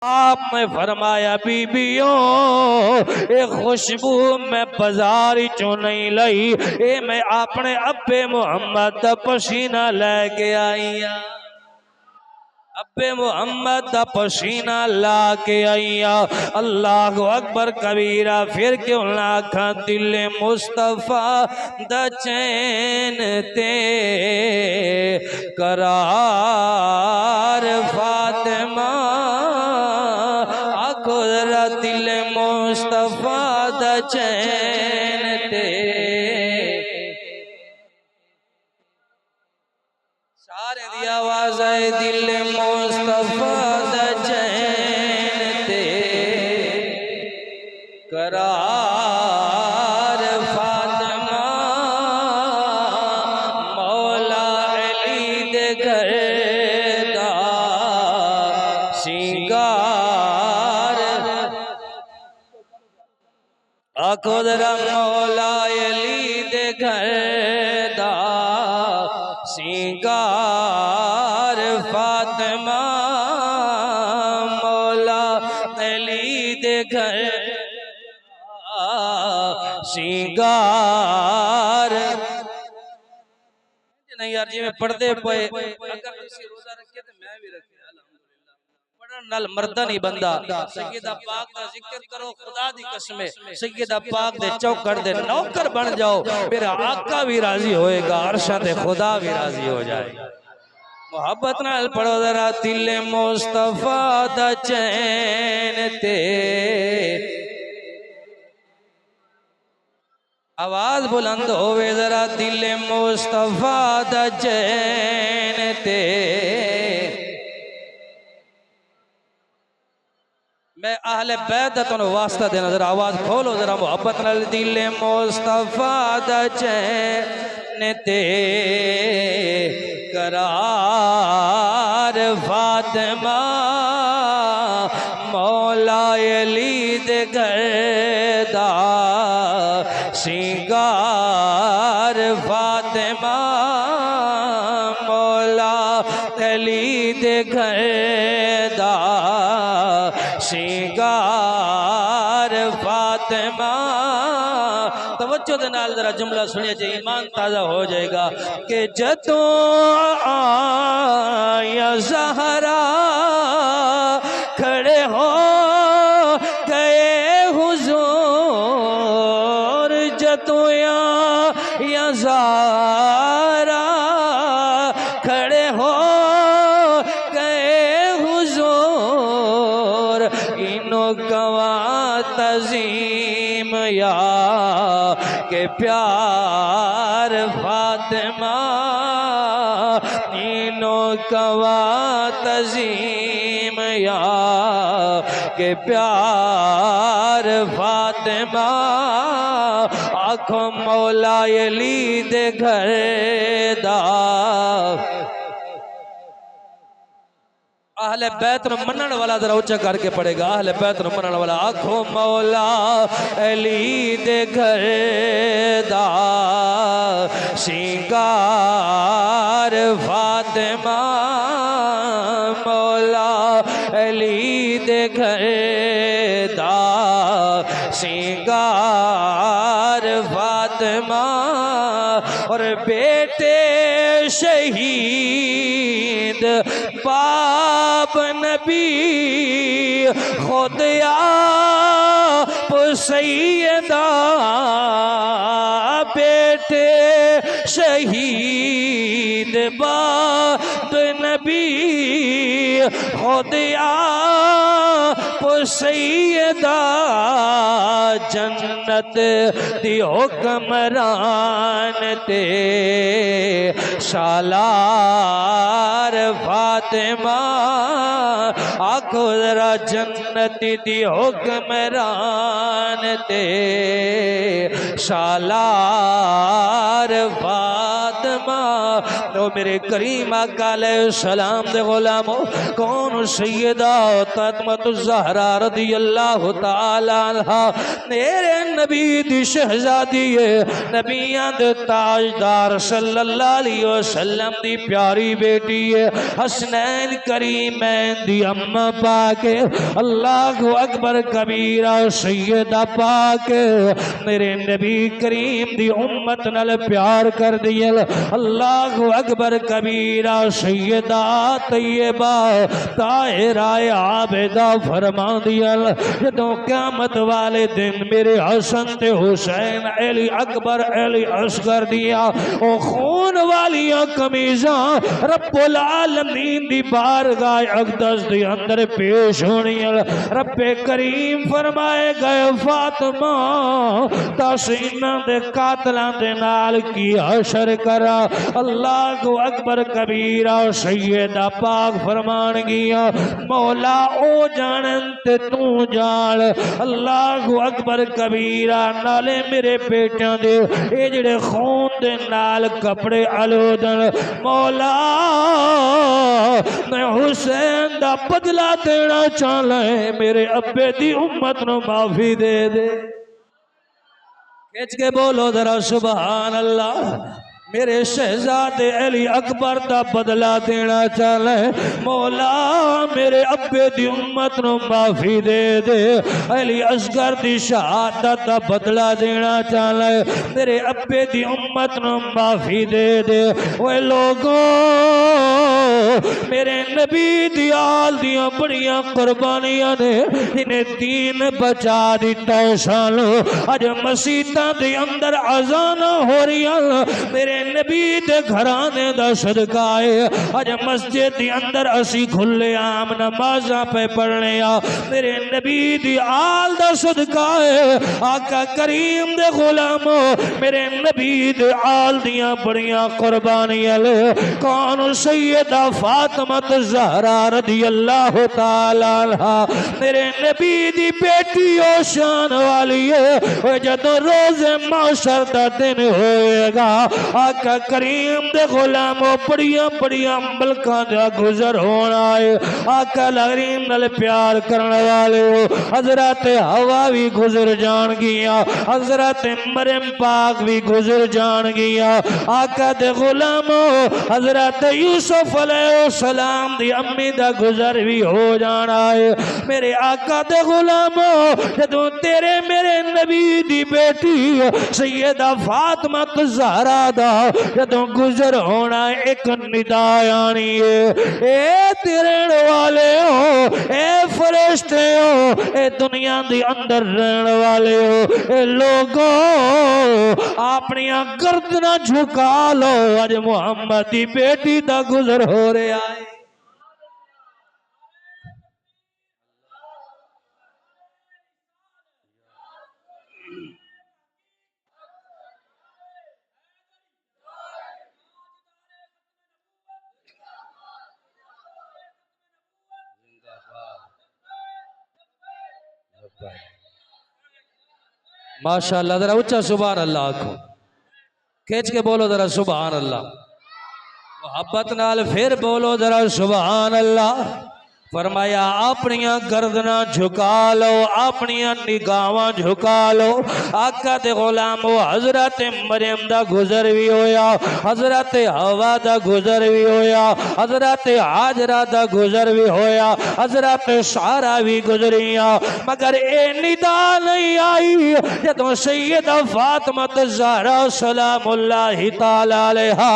आपने फरमाया बीबियों ए खुशबू मैं बाजार चो नहीं लाई, ए मैं अपने अब्बे मुहम्मद दा पसीना लेके आई हाँ। अब्बे मुहम्मद दा पसीना ला के आईया। अल्लाह अकबर कबीरा। फिर क्यों ना आखा दिल मुस्तफा दा चैन ते करार फातिमा, आखो जरा दिल मुस्तफा दा चैन ते। सारे दी आवाज आए दिल मुस्तफा दा चैन ते करार फातिमा, मौला अली दे घर दा सिंगार, आखो जरा मौला अली दे घर दा सिंगार फातिमा, मौला अली दे घर सिंगार। नहीं यार जी मैं पढ़ते पे अगर किसी रोजा रखे तो मैं भी रखे अल्हम्दुलिल्लाह। पढ़न नाल मरदा नहीं बंदा। सैयदा पाक दा जिक्र करो खुदा दी कसम, सैयदा पाक दे चौकड़ दे नौकर बन जाओ, मेरा आका भी राजी होएगा, अर्शा ते खुदा भी राजी हो जाएगा। मोहब्बत नाल पढ़ो जरा दिल मुस्तफा दा चैन ते, आवाज बुलंद होवे जरा दिल मुस्तफा दा चैन ते। मैं अहले बैत दा तुहानू वास्ता देना, जरा आवाज खोलो जरा मोहब्बत नाल दिल मुस्तफा दा चैन ते करार फातिमा, मौला अली दे घर दा सिंगार फातिमा, मौला अली दे घर दा सिंगार फातिमा। तवज्जो दे नाल जरा जुमला सुनिए जे ईमान ताजा हो जाएगा कि जदों आया ज़हरा खड़े हो गए हुजूर, जदों आया ज़हरा खड़े हो गए हुजूर, इनो गवा तज़ीम या के प्यार फातिमा, इनो गवा तज़ीम या के प्यार फातिमा, आखो मौला अली दे घर दा अहले बैत नु मनण वाला जरा ऊंचा करके पड़ेगा, अहले बैत नु मनण वाला, आखो मौला अली दे घर दा सिंगार फातिमा, मौला अली दे घर दा सिंगार फातिमा। और बेटे शहीद बाप नबी खुद आप सैयदा, बेटे शहीद बाप नबी खुद आप सैयदा, जन्नत दी हुक्मरान ते सालार फातिमा, आखो जरा जन्नत दी हुक्मरान ते सालार फातिमा। फरमा तो मेरे करीम आका अलैहिस्सलाम दे गुलामो कौन सैयदा फातिमा ज़हरा रज़ियल्लाहु ताला अन्हा मेरे नबी दी शहजादी है नबियां दे ताजदार सल्लल्लाहु अलैहि वसल्लम दी प्यारी बेटी है हसनैन करीमैन दी अम्मा पाक अल्लाहु अकबर कबीरा सैयदा पाक मेरे नबी करीम दी उम्मत नाल प्यार कर दिया अल्लाहु अकबर कबीरा सैयदा तैयबा ताहिरा आबिदा फरमा दिया जदों क़यामत वाले दिन मेरे हसन ते हुसैन अली अकबर अली असगर दिया ओ खून वालियां कमीज़ां रब्बुल आलमीन दी बारगाह अक़दस दे अंदर पेश होनी रब्बे करीम फरमाए गए फातिमा दस इन्हां दे कातलां दे नाल की हशर करा अल्लाहु अकबर कबीरा सैयदा पाक फरमान गया मौला ओ जानन ते तू जान अल्लाहु अकबर कबीरा नाले मेरे बेटियां दे ए जिहड़े खून दे नाल कपड़े अलोदन मौला मैं हुसैन दा बदला देना चाहना है मेरे अब्बे दी उम्मत नु माफी दे दे खिंच के बोलो जरा सुभान अल्लाह मेरे शहजादे अली अकबर का बदला देना चाहे मौला मेरे अब्बे दी उम्मत नु माफी दे दे अली असगर दी शहादत का बदला देना चाहे मेरे अब्बे दी उम्मत नु माफी दे दे ओए लोगों मेरे नबी दी आल दियां बड़ियां कुर्बानियां ने इन्हें दीन बचा दिता सानू अज मसीतां दे अंदर अजाना हो रही मेरे नबी दे घराने दा सदका है अज मस्जिद दे अंदर असी खुले आम नमाज़ां पे पढ़ने मेरे नबी दी आल दा सदका है आका करीम दे गुलामो मेरे नबी दे आल दियां बड़ियां कुर्बानियां ले कौन सैयदा फातिमा ज़हरा रज़ियल्लाहु ताला अन्हा मेरे नबी दी बेटी ओ शान वाली है जदों रोज़े माशर दा दिन होएगा आका करीम दे गुलामो बड़िया बड़िया मलकां दा गुजर होना है आका करीम नाल प्यार करने वाले हो हजरत हवा भी गुजर जान गिया हजरत मरियम पाक भी गुजर जान गिया आका दे गुलामो हजरत यूसुफ अलैहिस्सलाम दी अम्मी दा गुजर भी हो जाना है मेरे आका दे गुलामो जदों तेरे मेरे नबी दी बेटी सैयदा फातिमा ज़हरा दा जदों गुजर होना एक निदा आनी है ए तेरे वाले हो ए फरिश्ते हो ए दुनिया दे अंदर रहने वाले हो ए लोगों अपनी गर्दना झुका लो अज मुहम्मद दी बेटी दा गुजर हो रहा है माशाअल्लाह जरा ऊंचा सुभान अल्लाह आखो खींच के बोलो जरा सुभान अल्लाह मोहब्बत नाल फिर बोलो जरा सुभान अल्लाह फरमाया अपनिया गर्दना झुका लो अपनिया निगाहां झुका लो आका दे गुलामो हजरत मरियम दा गुजर भी होया हजरत हवा दा गुजर भी होया हजरत हाजरा दा गुजर भी होया हजरत सारा भी गुजरिया मगर ए निदा नहीं आई जदों सैयदा फातिमा ज़हरा सलामुल्लाहि तआला अलैहा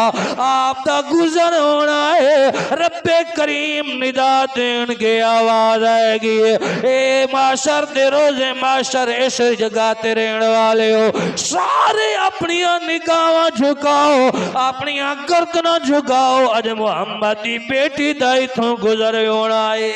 आप दा गुजर होना है रब्बे करीम निदा देन के आवाज आएगी ए माशर दे रोजे माशर इस जगह ते रहने वाले हो सारे अपनी निगाहां झुकाओ अपनी गर्दना झुकाओ अज मुहम्मद दी बेटी दा इथों गुजर होना है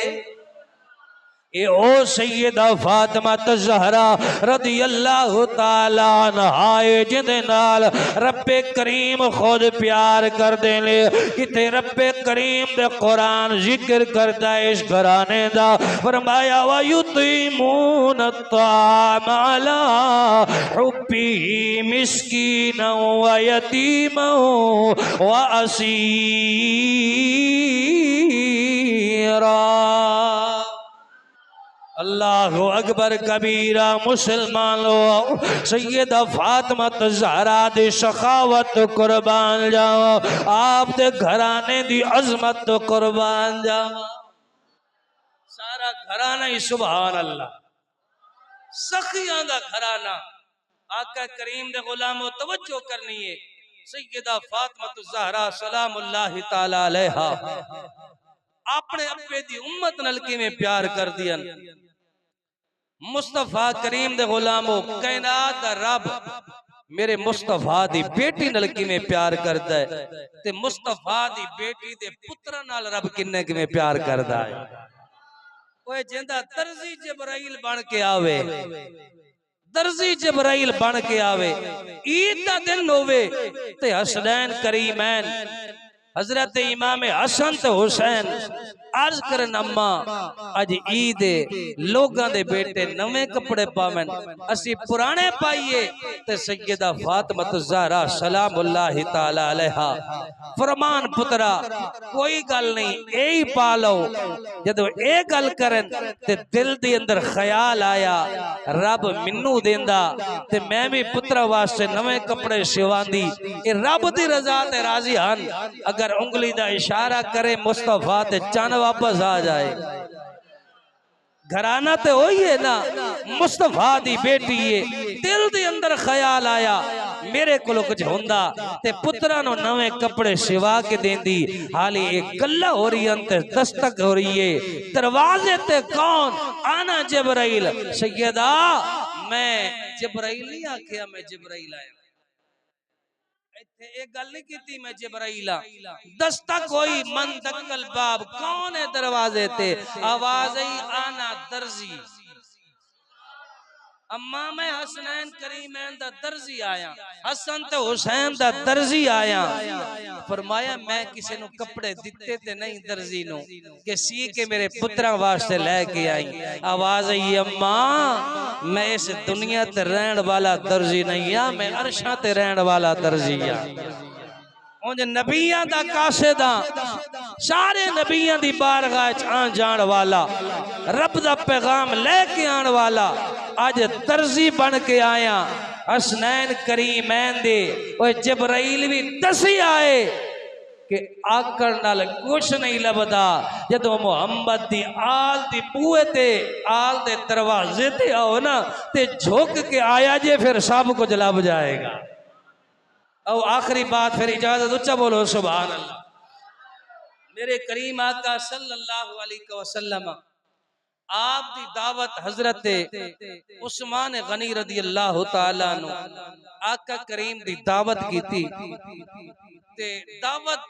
ए ओ सैयदा फातिमा ज़हरा रदी अल्लाह तआला अन्हा जिंदे नाल रब्बे करीम खुद प्यार कर देने किते रब्बे करीम दे कुरान जिक्र करदा इस घराने दा फरमाया व युतीमून अत्ताम अला हुब्बी मिस्कीन व यतीम व असीरा। अल्लाह अकबर कबीरा। मुसलमानों सैयदा फातिमा ज़हरा दी सखावत कुर्बान जावा, आप दे घराने दी अजमत कुर्बान जावा। सारा घराना ही सुभान अल्लाह, सखियां दा घराना। आका करीम दे गुलामों तवज्जो करनी है, सैयदा फातिमा ज़हरा सलामुल्लाह तआला अलैहा अपने अब्बे दी उम्मत नाल किवें प्यार कर दिया। मुस्तफा करीम दे गुलामो कायनात दा रब मेरे मुस्तफा दी बेटी नाल किवें प्यार करदा है ते मुस्तफा दी बेटी दे पुत्रा नाल रब किन्ने किवें प्यार करदा है। ओए जिंदा दर्जी जिब्राइल बन के आवे, दर्जी जिब्राइल बन के आवे, ईद दा दिन होवे ते हसनैन करीमैन हजरत इमाम हसन ते हुसैन अर्ज करन अम्मा अज ईद लोगां दे बेटे नवे कपड़े पावन, असी पुराने पाइए ते सैयदा फातिमा ज़हरा सलामुल्लाह तआला अलैहा फरमान पुत्रा कोई गल नहीं यही पा लो। जदों ए गल करन ते दिल दे अंदर ख्याल आया रब मिन्नू देंदा ते मैं भी पुत्रा वास्ते नवे कपड़े सिवांदी, ए रब दी रजा ते राजी हन। अगर उंगली दा इशारा करे मुस्तफा ते चन वापस आ जाए। घराना ते वही है ना, मुस्तफा दी बेटी है। दिल दे अंदर ख्याल आया मेरे को कुछ होंदा ते पुत्रा नो नवे कपड़े सिवा के देंदी। हाली एक गल्ला हो रही है, दस्तक हो रही है दरवाजे ते, कौन आना जिब्राइल। सैयदा मैं जिब्राइल नहीं आखिया, मैं जिब्राइल आया। एक गल नहीं की मैं जिब्राइल दस्तक होई मन दक्कल बाब, कौन है दरवाजे ते, आवाज आई आना दर्जी। अम्मा मैं हसनैन करीमैन दा दर्जी आया, हसन ते हुसैन दा दर्जी आया। फरमाया मैं किसी नु कपड़े दिते ते नहीं दर्जी नु के सी के मेरे पुत्रा वास्ते लेके आई। आवाज आई अम्मा मैं इस दुनिया ते रहन वाला दर्जी नहीं आ, मैं अरशा ते रहन वाला दर्जी आ। उंज नबियां दा कासिदा, सारे नबियां दी बारगाह च आन जान वाला, रब दा पैगाम लेके आन वाला, अज दर्जी बन के आया हसनैन करीमैन दे। ओए जिब्राइल भी दसी आए कि आकड़ नाल कुछ नहीं लभदा। जदों मुहम्मद दी आल दी बूहे ते आल दे दरवाजे ते आओ ना ते झुक के आया जे, फिर सब कुछ लभ जाएगा। और आखिरी बात फिर इजाजत, उच्चा बोलो सुभान अल्लाह। मेरे करीम आका सल्लल्लाहु अलैहि वसल्लम आप दी दावत हजरत उस्मान गनी रदी अल्लाह तआला नु आका करीम दी दावत की थी ते दावत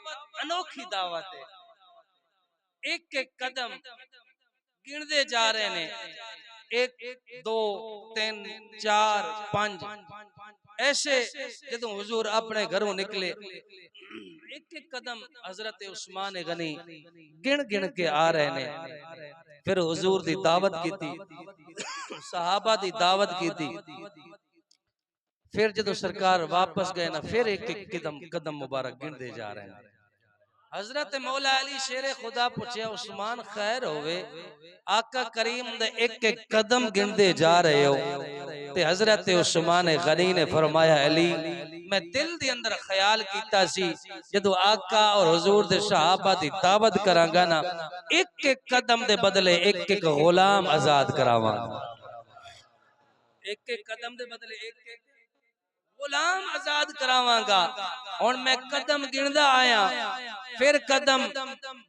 अनोखी दावत है। एक एक कदम गिनदे जा रहे ने, 1 2 3 4 5 ऐसे जदों हुजूर अपने घरों निकले एक एक कदम हजरत उस्मान गनी गिन गिन के आ रहे ने। फिर हुजूर दी दावत की थी, सहाबा दी दावत की थी। फिर जदों सरकार वापस गए ना, फिर एक एक कदम मुबारक गिनदे जा रहे हैं। हजरत मौला अली शेरे खुदा पूछे उस्मान खैर होवे, आका करीम दे एक एक कदम गिनदे जा रहे हो ते हजरत उस्मान गनी ने फरमाया अली मैं दिल दे अंदर ख्याल कीता सी जदों आका और हुजूर दे सहाबा दी दावत करांगा ना, एक एक कदम दे बदले एक एक गुलाम आजाद करावांगा। एक एक कदम दे बदले एक एक गुलाम आजाद करावांगा। हुण मैं कदम गिनदा आया, फिर कदम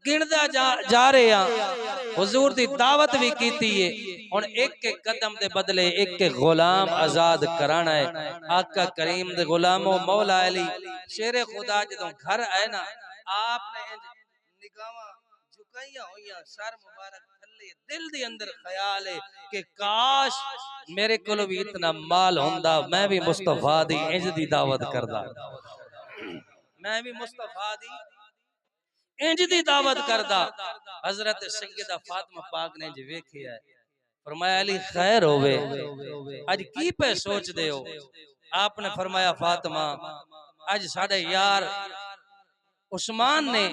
गिनदा जा रहे हैं। हुजूर दी दावत भी कीती है, हुण एक एक कदम दे बदले एक एक गुलाम आजाद कराना है। आका करीम दे गुलामों मौला अली शेरे खुदा जदों घर आए ना, आपने निगाहां झुकाइयां होइयां, सर मुबारक दिल दे अंदर ख्याल है कि काश मेरे कोल भी इतना माल होंदा, मैं भी मुस्तफा दी इंज दी दावत करदा, मैं भी मुस्तफा दी इंज दी दावत करदा। हजरत सैयदा फातिमा पाक ने जी वेखिया, फरमाया अली खैर होवे, आज की पे सोच दे हो? आपने फरमाया फातिमा आज साडे यार उस्मान ने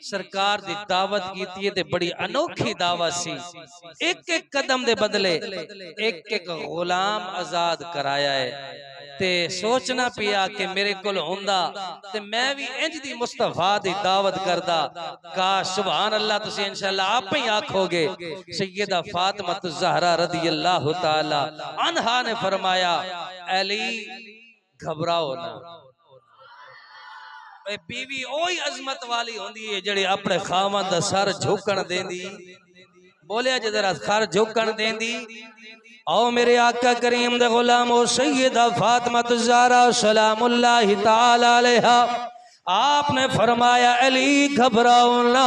सरकार दी दावत की ते बड़ी अनोखी दावत सी। एक एक कदम दे बदले एक एक गुलाम आजाद कराया है ते सोचना पिया कि मेरे कोल होंदा ते मैं भी इंज दी मुस्तफा दी दावत करदा। का सुभान अल्लाह, तुसी इंशाअल्लाह आप ही आखोगे। सैयदा फातिमा ज़हरा रज़ियल्लाहु ताला अन्हा ने फरमाया अली घबराओ ना, बीवी ओही अजमत वाली होंदी है जेड़ी अपने खावंद दा सर झुकण देंदी। बोलिया जे जरा सर झुकण देंदी। आओ मेरे आका करीम दे गुलाम ओ सैयदा फातिमा ज़हरा सलामुल्लाह ताला अलैहा, आपने फरमाया अली घबराओ ना,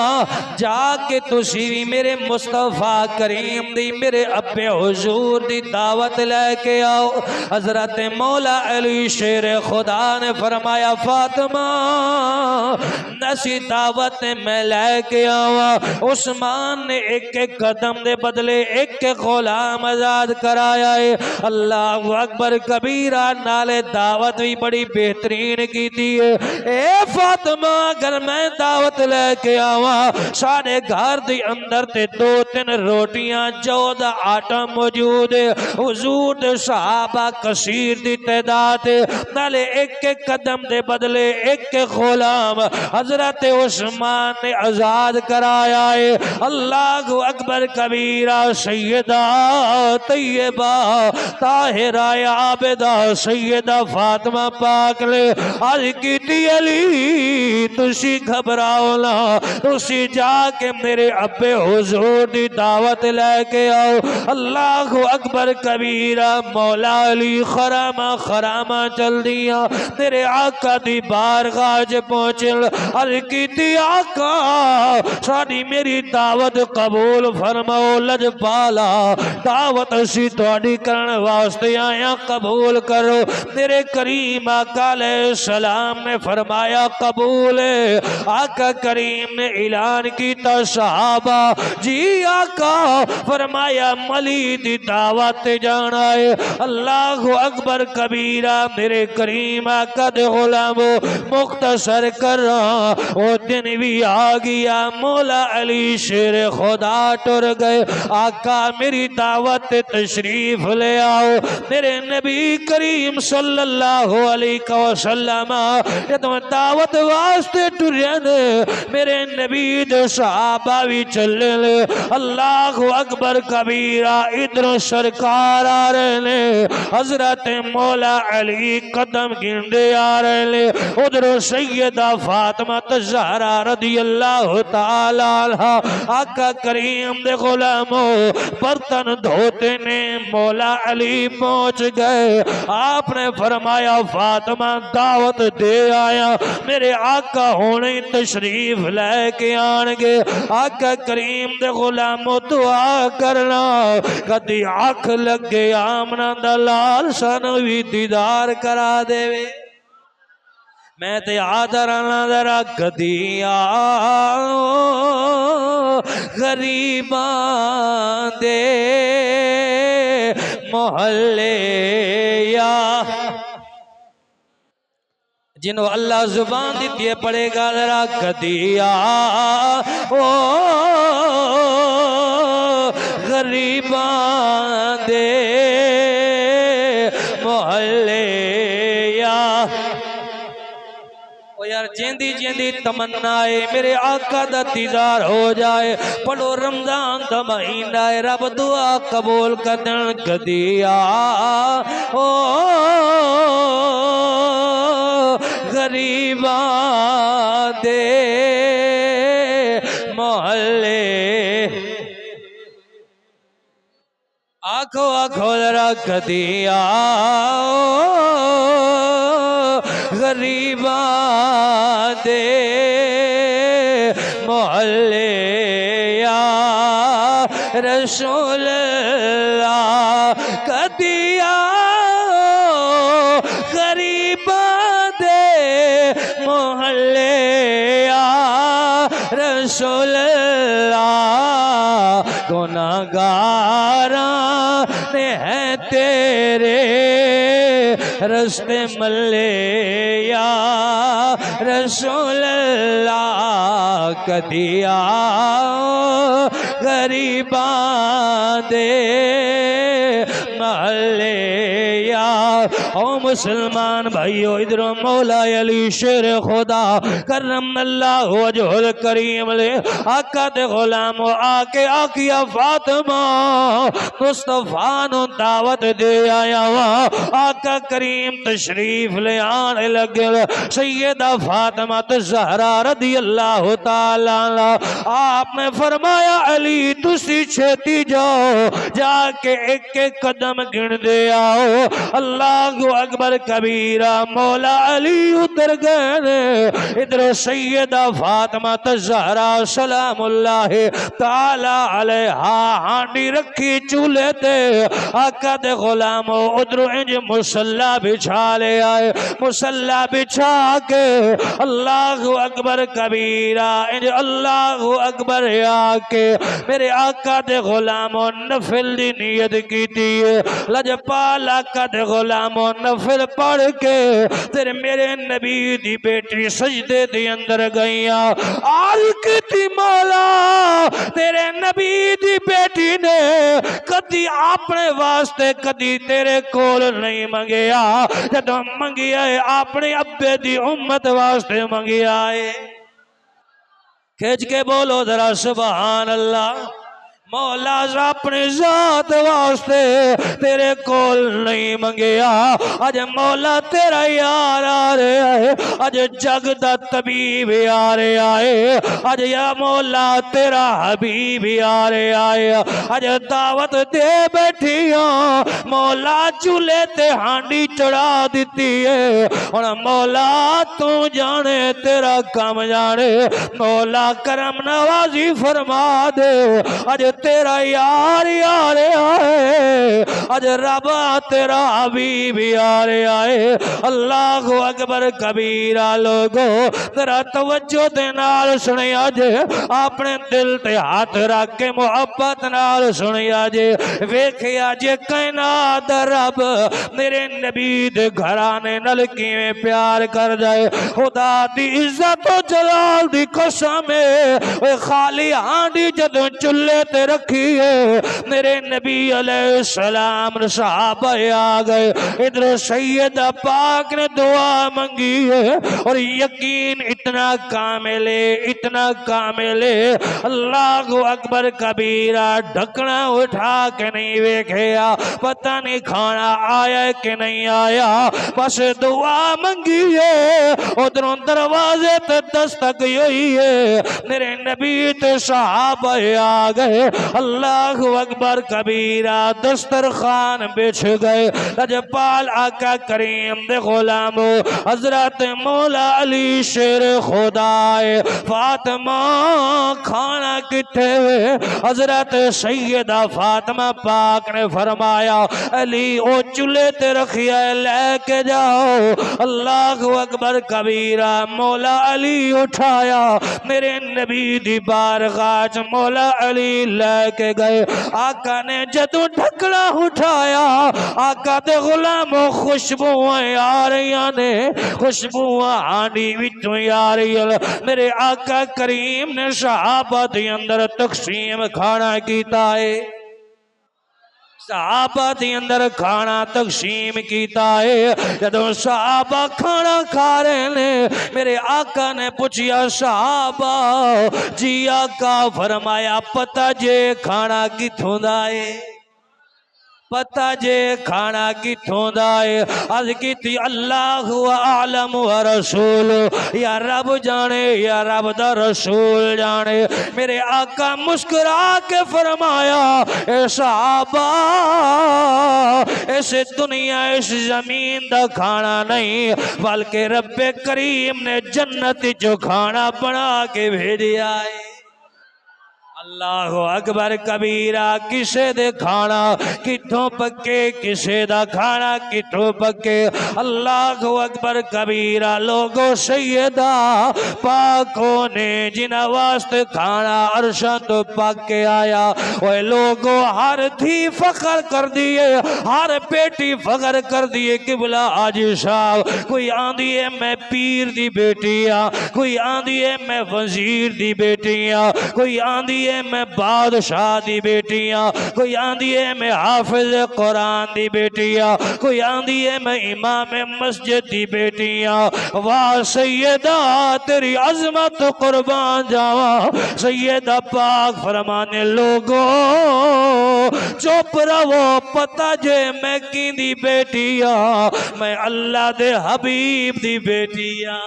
जाके तुसी भी मेरे मुस्तफा करीम दी मेरे अब्बे हुजूर दी दावत लेके आओ। हजरत मौला अली शेर खुदा ने फरमाया फातिमा नसी दावत मैं लेके आवा। उस्मान ने एक एक कदम दे बदले एक एक गुलाम आजाद कराया है। अल्लाह अकबर कबीरा, नाले दावत भी बड़ी बेहतरीन की थी। ए फातिमा अगर मैं दावत लेके आवा, साढ़े घर दे अंदर ते दो तीन रोटियां जौ दा आटा मौजूद है, हुजूर दे सहाबा कसीर दी तादाद, नाले एक एक कदम दे बदले एक एक गुलाम हजरत उस्मान ने आजाद कराया है। अल्लाह अकबर कबीरा, सैयदा तैयबा ताहिरा आबिदा सैयदा फातिमा पाक ने आज की अली तुसी घबराओ ना, तुसी जाके मेरे अब्बे हुजूर दी दावत लेके आओ। अल्लाह अकबर कबीरा, मौला अली खरामा खरामा चल दिया तेरे आका दी बारगाह च पहुंचल। हल्की दी आका साडी मेरी दावत कबूल फरमाओ। लजपाला दावत असी तुहाडी करन वास्ते आया, कबूल करो। तेरे करीम आका सलाम ने फरमाया कबूल है। आका करीम ने ऐलान किया सहाबा जी आका फरमाया मली दी दावत जाना है। अल्लाह अकबर कबीरा, मेरे करीम आका दे गुलामो मुख्तसर कर रहा, वो दिन भी आ गया। मौला अली शेर खुदा टुर गए। आका मेरी दावत तशरीफ ले आओ। मेरे नबी करीम सल्लल्लाहु अलैहि वसल्लम जदों दावत वास्ते टुरे ने, मेरे नबी दे सहाबा भी चले ले। अल्लाह अकबर कबीरा, इधरों सरकार आ रहे ने, हजरत मौला अली कदम गिनदे आ रहे ने, उधरों सैयदा फातिमा ज़हरा रज़ियल्लाहु ताला अन्हा आका करीम दे गुलामो बर्तन धोते ने, मौला अली पहुंच गए। आपने फरमाया फातिमा दावत दे आया, मेरे आका होने तशरीफ लेके आएंगे। आका करीम दे गुलामो दुआ करना, कदी आँख लगे आमना दा लाल सन भी दीदार करा देवे। मैं ते आदर जरा कदी आओ गरीबां दे मोहल्ले या, जिन्हों अल्लाह जुबान दी है पड़ेगा जरा कदिया ओ गरीबां दे मोहल्ले या। ओ यार जेंदी जेंदी तमन्ना है मेरे आका दा दीदार हो जाए। पढ़ो रमजान दा महीना है, रब दुआ कबूल करन कदिया ओ गरीबां दे मोहल्ले। आखो आखो जरा कदिया गरीबां दे मोहल्ले या रसूल अल्लाह कदी आओ गरीबा दे मोहल्ले रसूल अल्लाह गुनाहगारा ने है तेरे रस्ते मल्ले या रसूल अल्लाह कदी आओ गरीबा दे महल्ले या। ओ मुसलमान भाइयों इधरों मौला अली शेर खुदा करम अल्लाह वजहुल करीम ले आका दे गुलाम आके आकिया फातिमा मुस्तफा नु दावत दे आया वा। आका करीम तशरीफ ले आने लगे सैयदा फातिमा ज़हरा रदी अल्लाह ताला आपने फरमाया अली तुसी छेती जाओ जाके एक एक कदम गिन दे आओ। अल्लाह अकबर कबीरा मौला अली उतर गए। इधर सैयदा फातिमा ज़हरा सलामुल्लाह ताला अलैहा हांडी रखी चूल्हे ते आका दे गुलाम उधर इंज मुसल्ला बिछा ले आए। मुसल्ला बिछा के अल्लाह अकबर कबीरा इंज अल्लाह अकबर आके मेरे आका दे गुलामो नफिल दी नियत की थी। लजपाल आका दे गुलामो नफिल पढ़ के तेरे मेरे नबी दी बेटी सजदे दे अंदर गईया। आज की मौला तेरे नबी दी बेटी ने कदी अपने वास्ते कदी तेरे कोल नहीं मंगिया। जदों मंगिया अपने अब्बे दी उम्मत वास्ते मंगिया है। खिंच के बोलो जरा सुभान अल्लाह। मौला अपने जात वास्ते तेरे कोल नहीं मंगिया। अज मौला तेरा यार आ रहा है, अज जग दा तबीब आ रहा है, अज या मौला तेरा हबीब आ रहा है। अज दावत दे बैठिया मौला चूल्हे ते हांडी चढ़ा दी है। हुण मौला तू जाने तेरा काम जाने मौला करम नवाजी फरमा दे। अज तेरा यार यार आए अज रबा तेरा हबीब यार आए। अल्लाह अकबर कबीरा लोगो तेरा तवज्जो दे नाल सुनिया जे अपने दिल ते हाथ रख के मुहब्बत नाल सुनिया जे वेखिया जे कायनात दा रब मेरे नबी दे घराने नाल किवें प्यार कर जाए। खुदा दी इज्जत और जलाल दी कसम है खाली हांडी जदों चुल्हे ते रखी है मेरे नबी अलैहिस्सलाम सहाबा आ गए। इधर सैयद पाक ने दुआ मंगी है और यकीन इतना कामिल है इतना कामिल है। अल्लाह अकबर कबीरा ढकना उठा के नहीं वेखिया पता नहीं खाना आया कि नहीं आया बस दुआ मंगी है। उधरों दरवाजे ते दस्तक हुई है मेरे नबी ते सहाबा आ गए। अल्लाह अकबर कबीरा दस्तरखान बिछ गए। लजपाल आका करीम दे गुलामो हजरत मौला अली शेर खुदाए फातिमा खाना किथे हजरत सैयदा फातिमा पाक ने फरमाया अली ओ चूल्हे ते रखिया लेके जाओ। अल्लाह अकबर कबीरा मौला अली उठाया मेरे नबी दी बारगाह च मौला अली लेके गए। आका ने जदों ढकना उठाया आका दे गुलामों खुशबुआं आ रही ने खुशबुआं हांडी विचों आ रही है। मेरे आका करीम ने सहाबा दे अंदर तकसीम खाना कीता है सहाबा दे अंदर खाना तकसीम कीता है। जदों सहाबा खाना खा रहे ने मेरे आका ने पूछा सहाबा जी आका फरमाया पता जे खाना किथों दा है पता जे खाना किथों दा है। अज की अल्लाह आलम व रसूल या रब जाने या रब दा रसूल जाने। मेरे आका मुस्कुरा के फरमाया ए सहाबा इस दुनिया इस जमीन दा खाना नहीं बल्कि रब्बे करीम ने जन्नत जो खाना बना के भेजा है। अल्लाह अकबर कबीरा किसे दे खाना किथों पक्के किसे दा खाना किथों पक्के अल्लाह अकबर कबीरा लोगो सैयदा पाकों ने जिन्हां वास्ते खाना अरशा तो पक्के आया ओए लोगो हर थी फखर कर दिए हर बेटी फखर कर दिए किबला आज साहब कोई आंदी है मैं पीर दी बेटी आ कोई आंदी है मैं वजीर दी बेटी आ कोई आंदी है मैं बादशाह दी बेटी आ कोई आंदी है मैं हाफिज कुरान दी बेटी आ कोई आंदी है मैं इमाम मस्जिद दी बेटी आ वाह सैयदा तेरी अजमत कुर्बान जावा सैयदा पाक फरमाने लोगो चुप रहो पता जे मैं की दी बेटी आ मैं अल्लाह दे हबीब दी बेटी आ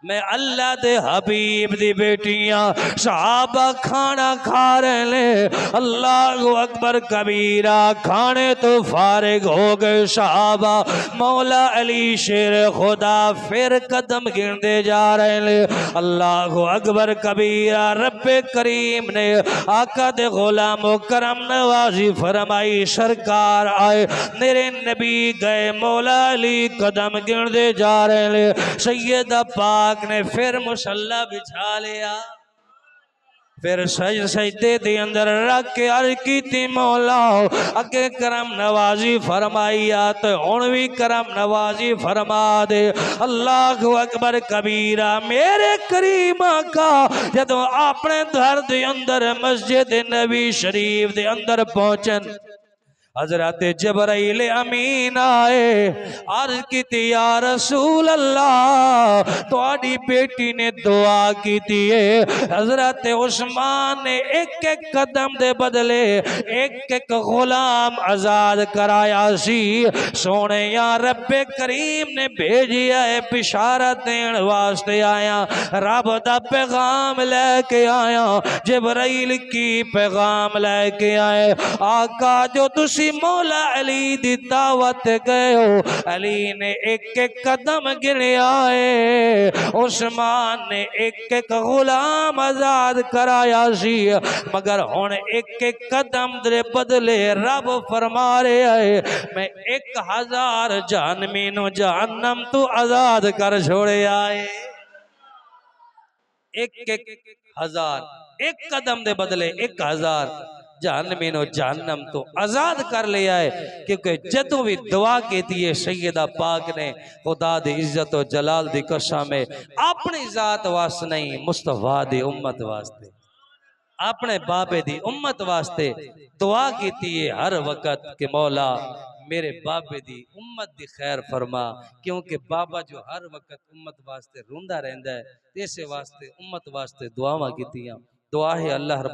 मैं अल्लाह दे हबीब दी बेटियां सहाबा खाना खा रहे ले अल्लाह अकबर कबीरा खाने तो फारिग हो गए सहाबा मौला अली शेर खुदा फिर कदम गिनते जा रहे ले अल्लाह अकबर कबीरा रब्बे करीम ने आका दे गुलाम करम नवाजी फरमाई सरकार आए मेरे नबी गए मौला अली कदम गिनते जा रहे ले सैयदा पाक ने फिर मुसल्ला बिछा लिया फिर सजदे दे अंदर रख के अर्ज की मौला अगे करम नवाजी फरमाई तो हुण भी करम नवाजी फरमा दे अल्लाह अकबर कबीरा मेरे करीम आका जदों अपने घर दे अंदर मस्जिद नबी शरीफ दे अंदर पहुंचन हजरत जबराइल अमीन आए अर्ज की या रसूल अल्लाह तुहाडी बेटी ने दुआ की हजरत उस्मान ने एक एक कदम दे बदले एक एक गुलाम आजाद कराया सी सोने या रब्बे करीम ने भेजिया है बिशारत देने वास्ते आया रब दा पैगाम लेके आया जबराइल की पैगाम लेके आए आका जो तुसी मौला अली दी दावत गए हो अली ने एक एक कदम गिनया है उस्मान ने एक एक गुलाम आजाद कराया सी मगर हुण एक एक कदम दे बदले रब फरमा रहा है मैं 1000 जहन्नमी नु जहन्नम तू आजाद कर छोड़िया है एक एक हजार एक कदम दे बदले 1000 जहन्नमी नो जहन्नम तो आजाद कर लिया है क्योंकि जदों भी दुआ की है सैयदा पाक ने खुदा दी इज्जत और जलाल दी कसम है अपनी जात वास्ते नहीं मुस्तफा दी उम्मत वास्ते अपने बाबे दी उम्मत वास्ते दुआ की है हर वक्त के मौला मेरे बाबे दी उम्मत दी खैर फरमा क्योंकि बाबा जो हर वक्त उम्मत वास्ते रोंदा रहंदा है इस वास्ते उम्मत वास्ते दुआवां कीतियां दुआ है अल्लाह रब्बुल